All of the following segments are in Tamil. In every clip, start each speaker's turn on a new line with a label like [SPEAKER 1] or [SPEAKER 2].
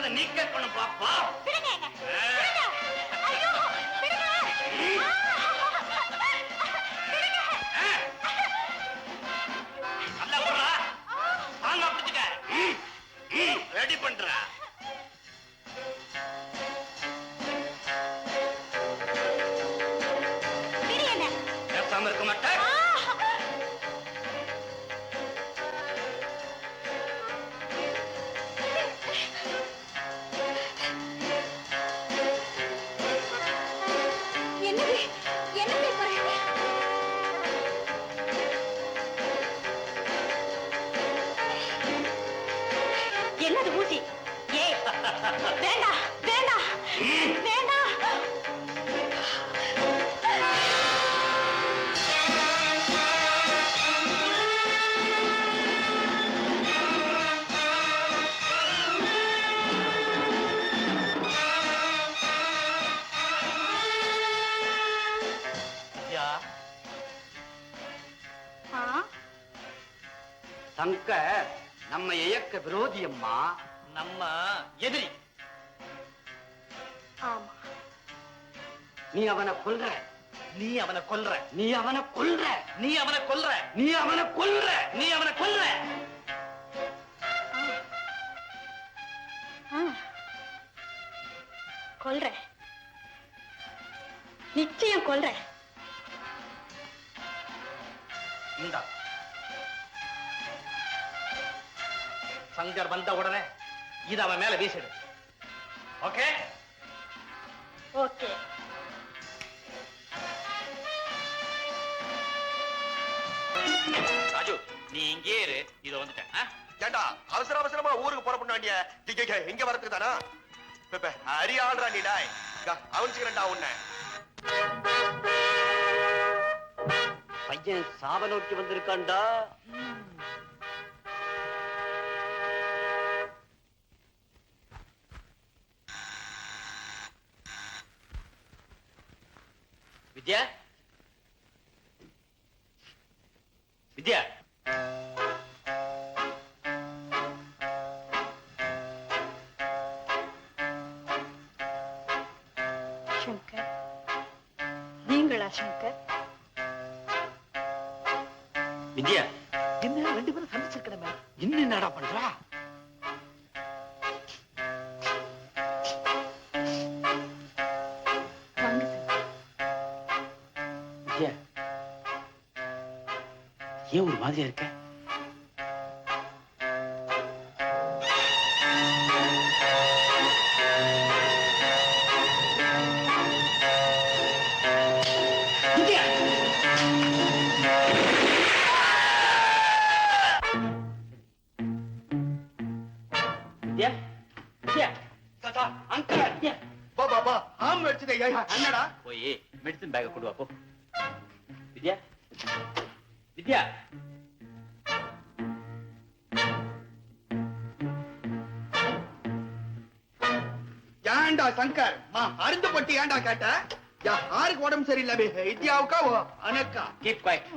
[SPEAKER 1] சொல்றத நீ கேட்கணும் பாப்பா. ரெடி பண்ற பேசாம இருக்க மாட்டேன்.
[SPEAKER 2] என்னது ஊசி? ஏ வேண்டாம் வேண்டாம் வேண்டாம்.
[SPEAKER 1] சங்கர் நம்ம இயக்க விரோதி அம்மா, நம்ம எதிரி.
[SPEAKER 2] ஆமா,
[SPEAKER 1] நீ அவனை கொல்ற,
[SPEAKER 3] நீ அவனை கொல்ற,
[SPEAKER 1] நீ அவனை கொல்ற,
[SPEAKER 3] நீ அவனை கொல்ற,
[SPEAKER 1] நீ அவனை கொல்ற,
[SPEAKER 3] நீ அவனை கொல்ற.
[SPEAKER 2] கொல்றேன், நிச்சயம் கொல்றேன்.
[SPEAKER 3] இந்தா சங்கர் வந்த உடனே இது அவன் மேல வீசிடு. Okay
[SPEAKER 2] okay.
[SPEAKER 3] ராஜு, நீ இங்கே இரு, இத வந்துட்டேன்.
[SPEAKER 4] ஏண்டா அவசர அவசரமா ஊருக்கு புறப்பட வேண்டிய இங்க வரதுக்கு தானா? அரியாள்றா நீ டாய், அவன்ச்சுக்கிறேன்டா உன்னை.
[SPEAKER 1] பையன் சாவ நோக்கி வந்திருக்கான்டா.
[SPEAKER 3] வித்யா, வித்யா,
[SPEAKER 2] சங்கர், நீங்களா சங்கர்?
[SPEAKER 3] வித்யா,
[SPEAKER 1] என்ன ரெண்டு பேரும் சந்திச்சிருக்கணுமே, இன்னும் என்னடா பண்றா? ஏன் ஒரு மாதிரியா இருக்க?
[SPEAKER 3] என்னடா போய் மெடிசன் பேக்க கொண்டு வா போ. வித்யா, வித்யா,
[SPEAKER 4] ஏண்டா சங்கர் அருந்து பட்டி ஏண்டா கேட்ட? யாருக்கு உடம்பு சரியில்லை? வித்யாவுக்கா அனக்கா?
[SPEAKER 3] Keep quiet.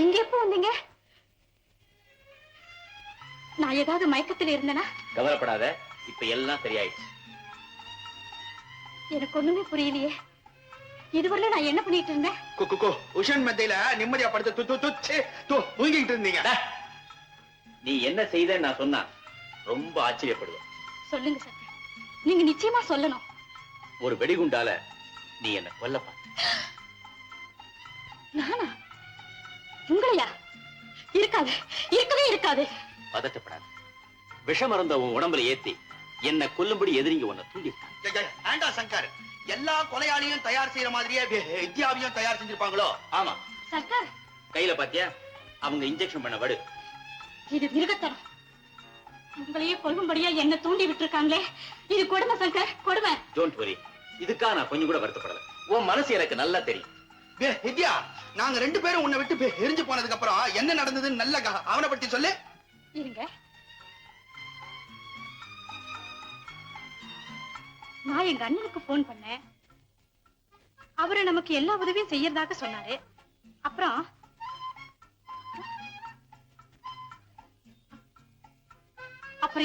[SPEAKER 2] இங்க எப்போ வந்தீங்க? நான் ஏதாவது மயக்கத்தில் இருந்தேனா?
[SPEAKER 3] கவலைப்படாத, இப்ப எல்லாம் சரியாயிடுச்சு.
[SPEAKER 2] எனக்கு ஒண்ணுமே புரியலையே. இதுவரை நான் என்ன பண்ணிட்டு இருந்தேன்?
[SPEAKER 4] உஷன் மத்தியில நிம்மதியா படுத்து தூங்கிட்டு இருந்தீங்க.
[SPEAKER 3] நீ என்ன செய்த நான் சொன்னா ரொம்ப ஆச்சரியப்படுவேன்.
[SPEAKER 2] சொல்லுங்க சங்கர், நீங்க நிச்சயமா சொல்லணும்.
[SPEAKER 3] ஒரு வெடிகுண்டால நீ என்ன கொல்ல பார்த்த.
[SPEAKER 2] நானா? உங்களையா? இருக்காது, இருக்கவே இருக்காது.
[SPEAKER 3] பதட்டப்படாது. விஷம் இருந்த உன் உடம்புல ஏத்தி என்ன கொல்லும்படி எதிரிங்க உன்னை தூண்டிருக்காங்க.
[SPEAKER 1] ஆண்டா சங்கர், எல்லா கொலையாளியும் தயார் செய்யற மாதிரியே வித்யாவையும் தயார் செஞ்சிருப்பாங்களோ?
[SPEAKER 3] ஆமா,
[SPEAKER 2] சங்கர்,
[SPEAKER 3] கையில பாத்தியா அவங்க இன்ஜெக்ஷன் பண்ண வடு.
[SPEAKER 2] இது மிருகத்தனம். உங்களையே கொல்லும்படியா என்ன தூண்டி விட்டுருக்காங்களே, இது கொடுமை சங்கர், கொடுமை.
[SPEAKER 3] டோன்ட் வரி, இதுக்காக நான் கொஞ்சம் கூட வருத்தப்படல. உன் மனசு எனக்கு நல்லா தெரியும்.
[SPEAKER 1] வித்யா, நாங்க 2 பேரும் உன்னை விட்டு எரிஞ்சு போனதுக்கு அப்புறம் என்ன நடந்ததுன்னு நல்ல அவனை சொல்லு.
[SPEAKER 2] இருங்க, நான் எங்க அண்ணனுக்கு போன் பண்ணேன். அவரு நமக்கு எல்லா உதவியும் செய்யறதாக சொன்னாரு. அப்புறம்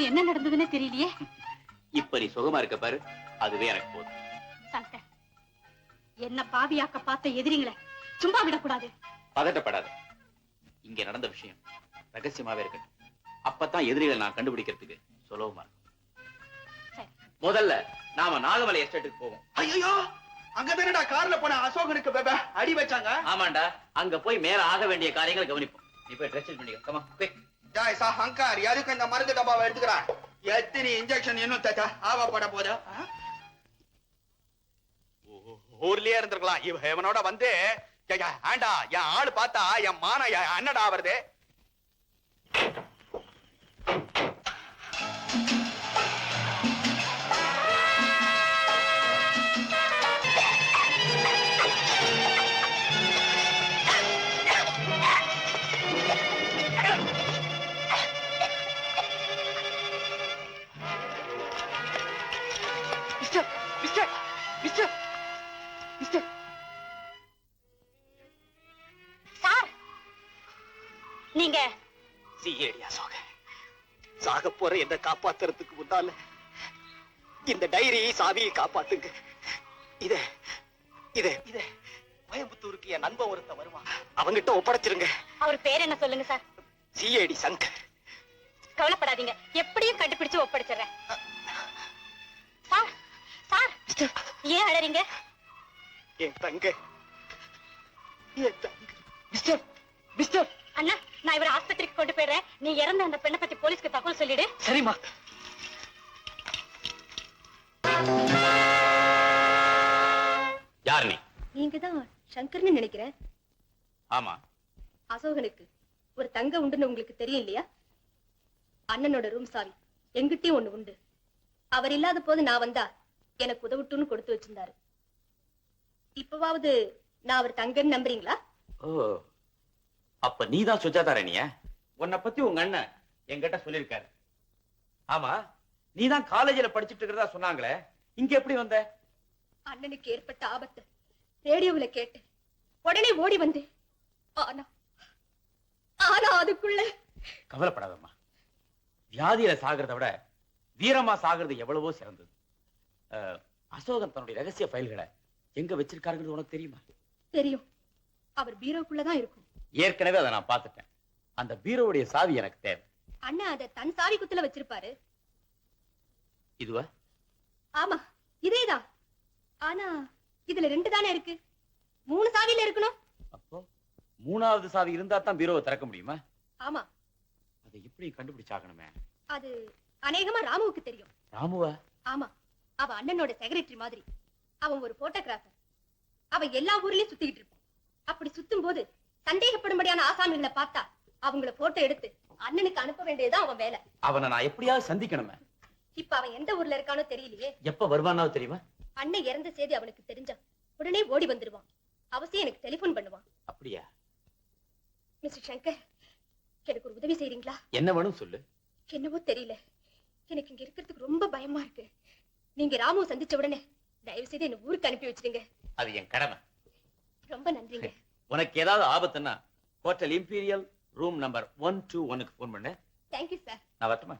[SPEAKER 2] என்ன நடந்ததுன்னு தெரியலையே.
[SPEAKER 3] இப்ப நீ சுகமா இருக்க பாரு, அதுவே எனக்கு போதும்.
[SPEAKER 2] சங்கர், என்ன பாவியாக்க பார்த்த எதிரிங்களை சும்மா விடக்கூடாது.
[SPEAKER 3] பதட்டப்படாத. இங்க நடந்த விஷயம் ரகசியமாவே இருக்கட்டும். அப்பதான் எதிரிகளை நான் கண்டுபிடிக்கிறதுக்கு சுலபமா இருக்கும். முதல்ல நாம நாகமலை எஸ்டேட்டுக்கு போவோம்.
[SPEAKER 1] ஐயோ, அங்க தானடா கார்ல போன அசோகனுக்கு அடி வச்சாங்க.
[SPEAKER 3] ஆமாண்டா, அங்க போய் மேல ஆக வேண்டிய காரியங்களை கவனிப்போம். நீ போய் ட்ரெஸ் சேஞ்ச் பண்ணிக்க. Comma quick.
[SPEAKER 1] ஜாய் சா ஹங்கர், எதுக்கு இந்த மருந்து டப்பாவை எடுத்துக்கறா? எத்தனை இன்ஜெக்ஷன் இன்னும் ஆவப்பட போதா? ஊர்லயே இருந்திருக்கலாம். இவனோட வந்து ஆண்டா என் ஆளு பார்த்தா என் மான அண்ணடா வருது.
[SPEAKER 2] நீங்க
[SPEAKER 1] சிஏடியா சாக போற என்ன காப்பாத்துறதுக்கு முன்னால இந்த டைரி சாவியை காப்பாத்துங்க. இத இத இத கோயம்புத்தூருக்கு என் நண்பன் ஒருத்தன் வருவான், அவங்கிட்ட ஒப்படைச்சிருங்க.
[SPEAKER 2] அவர் பேர் என்ன சொல்லுங்க சார்?
[SPEAKER 1] சிஏடி சங்கர்.
[SPEAKER 2] கவலைப்படாதீங்க, எப்படியும் கண்டுபிடிச்சு ஒப்படைச்சிடுறேன். சார், சார், ஏன் அழறீங்க?
[SPEAKER 1] என் தங்க, என் தங்க. Mister, mister.
[SPEAKER 2] அண்ணா, நான் இவரை ஆஸ்பத்திரிக்கு கொண்டு போயிடுறேன். நீ இறந்த அந்த பெண்ணை பத்தி போலீஸ்க்கு தகவல் சொல்லிடு.
[SPEAKER 1] சரிம்மா.
[SPEAKER 3] யார் நீ?
[SPEAKER 2] நீங்க தான் சங்கர்னு நினைக்கிறேன்.
[SPEAKER 3] ஆமா.
[SPEAKER 2] அசோகனுக்கு ஒரு தங்க உண்டுன்னு உங்களுக்கு தெரியும் இல்லையா? அண்ணனோட ரூம் சாவி எங்கிட்டயும் ஒண்ணு உண்டு. அவர் இல்லாத போது நான் வந்தா எனக்கு உதவிட்டுன்னு கொடுத்து வச்சிருந்தாரு. இப்பவாவது நான் அவர் தங்கன்னு நம்புறீங்களா?
[SPEAKER 3] ஓ, அப்ப நீதான் சுஜாதா ராணியா? உன்னை பத்தி உங்க அண்ணன் என்கிட்ட சொல்லிருக்காரு. ஆமா, நீதான் காலேஜ்ல படிச்சிட்டு இருக்கிறதா சொன்னாங்களே, இங்க எப்படி வந்த?
[SPEAKER 2] அண்ணனுக்கு ஏற்பட்ட ஆபத்து ரேடியோவுல கேட்டு உடனே ஓடி வந்து. ஆனா அதுக்குள்ள.
[SPEAKER 3] கவலைப்படாதம்மா, வியாதியில சாகிறத விட வீரமா சாகிறது எவ்வளவோ சிறந்தது. அசோகன் தன்னுடைய ரகசிய ஃபைல்களை எங்க வச்சிருக்காருங்கிறது உனக்கு தெரியுமா?
[SPEAKER 2] தெரியும், அவர் பீரோக்குள்ளதான் இருக்கும்.
[SPEAKER 3] ஏற்கனவே அதை நான் பார்த்துட்டேன். அந்த பீரோவுடைய சாவி எனக்கு தேவை.
[SPEAKER 2] அண்ணா அதை தன் சாவி குத்துல வச்சிருப்பாரு.
[SPEAKER 3] இதுவா?
[SPEAKER 2] ஆமா, இதேதான். ஆனா இதுல 2 தானே இருக்கு, 3 சாவியில இருக்கணும்.
[SPEAKER 3] அப்போ 3வது சாவி இருந்தா தான் பீரோவை திறக்க முடியுமா?
[SPEAKER 2] ஆமா.
[SPEAKER 3] அதை எப்படி கண்டுபிடிச்சாகணுமே?
[SPEAKER 2] அது அநேகமா ராமுவுக்கு தெரியும்.
[SPEAKER 3] ராமுவா?
[SPEAKER 2] ஆமா, அவ அண்ணனோட செக்ரட்டரி மாதிரி. அவன் ஒரு போட்டோகிராஃபர். அவன் எல்லா ஊர்லயும் சுத்திக்கிட்டு இருப்பான். அப்படி சுத்தும் போது சந்தேகப்படும்படியான ஆசாமிகளை பார்த்தா அவங்கள போட்டோ எடுத்து அண்ணனுக்கு அனுப்ப வேண்டியதுதான் அவன் வேலை.
[SPEAKER 3] அவனை நான் எப்படியாவது சந்திக்கணுமே.
[SPEAKER 2] இப்ப அவன் எந்த ஊர்ல இருக்கானோ தெரியலையே.
[SPEAKER 3] எப்ப வருவானோ தெரியுமா?
[SPEAKER 2] அண்ணன் இறந்த செய்தி அவனுக்கு தெரிஞ்சா உடனே ஓடி வந்துருவான். அவசியம் எனக்கு டெலிபோன் பண்ணுவான்.
[SPEAKER 3] அப்படியா?
[SPEAKER 2] மிஸ்டர் சங்கர், எனக்கு ஒரு உதவி செய்றீங்களா?
[SPEAKER 3] என்ன வேணும் சொல்லு.
[SPEAKER 2] என்னவோ தெரியல, எனக்கு இங்க இருக்கிறதுக்கு ரொம்ப பயமா இருக்கு. நீங்க ராமுவை சந்திச்ச உடனே தயவு செய்து என்ன ஊருக்கு அனுப்பி வச்சிருங்க.
[SPEAKER 3] அது என் கடமை.
[SPEAKER 2] ரொம்ப நன்றிங்க.
[SPEAKER 3] உனக்கு ஏதாவது ஆபத்துன்னா ஹோட்டல் இம்பீரியல் ரூம் நம்பர் 121க்கு போன் பண்ணு.
[SPEAKER 2] Thank you sir.
[SPEAKER 3] நான் வரட்டுமா?